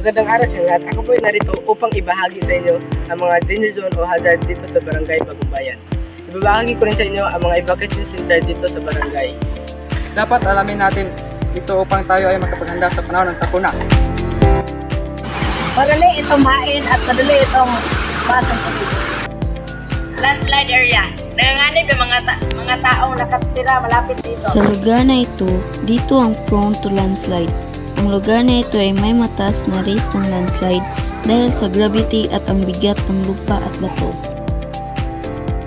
Magandang araw sa lahat. Ako po ay narito upang ibahagi sa inyo ang mga danger zone o hazard dito sa Barangay Bagumbayan. Ibabahagi ko rin sa inyo ang mga evacuation center dito sa barangay. Dapat alamin natin ito upang tayo ay makapaghanda sa panahon ng sakuna. Madali itong main at madali itong pasang tubig. Landslide area. Nanganganib yung mga taong nakatira malapit dito. Sa lugar na ito, dito ang prone to landslide. Ang lugar na ito ay may mataas na risk ng landslide dahil sa gravity at ang bigat ng lupa at bato.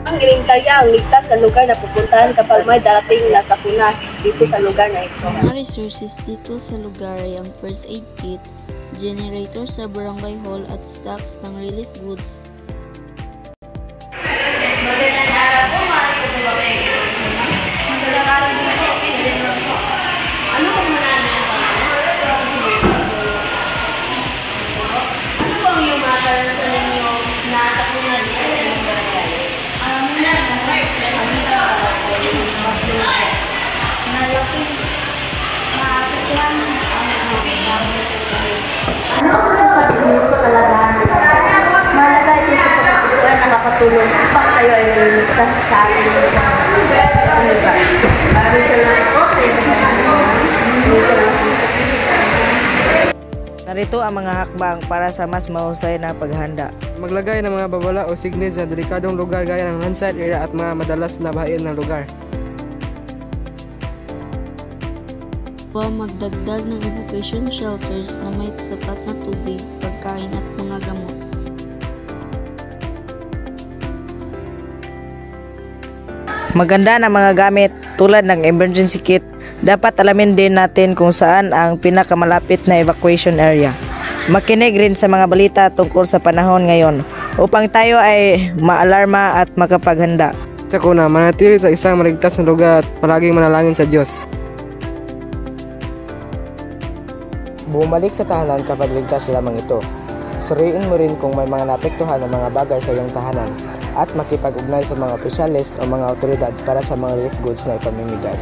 Ang gilintarya ang ligtas sa lugar na pupuntahan kapag may darating na sakuna dito sa lugar na ito. Mga resources dito sa lugar ay ang first aid kit, generator sa barangay hall at stocks ng relief goods. Magandang araw po, mga kapatid. Magandang araw po. Ano po muna na ano po ang iyong mga karanasan ninyo na sakuna dito sa inyong barangay? Ano ang pagkakas sa kalagahan? Mahalaga ito sa pagkakatuan na nakatulong upang tayo ay maligtas sa ating lugar. Maraming salamat po sa iyong pagkakatuan. Narito ang mga hakbang para sa mas mahusay na paghanda. Maglagay ng mga babala o signage sa delikadong lugar gaya ng landslide area at mga madalas na bahayan ng lugar. Magdagdag ng evacuation shelters na may sapat na tubig, pagkain at mga gamot. Maganda na mga gamit tulad ng emergency kit. Dapat alamin din natin kung saan ang pinakamalapit na evacuation area. Makinig rin sa mga balita tungkol sa panahon ngayon upang tayo ay maalarma at makapaghanda. Sakuna, manatili sa isang maligtas na lugar at palaging manalangin sa Diyos. Bumalik sa tahanan kapag ligtas lamang ito. Suriin mo rin kung may mga naapektuhan ng mga bagay sa iyong tahanan at makipag-ugnay sa mga opisyalis o mga otoridad para sa mga relief goods na ipamimigay.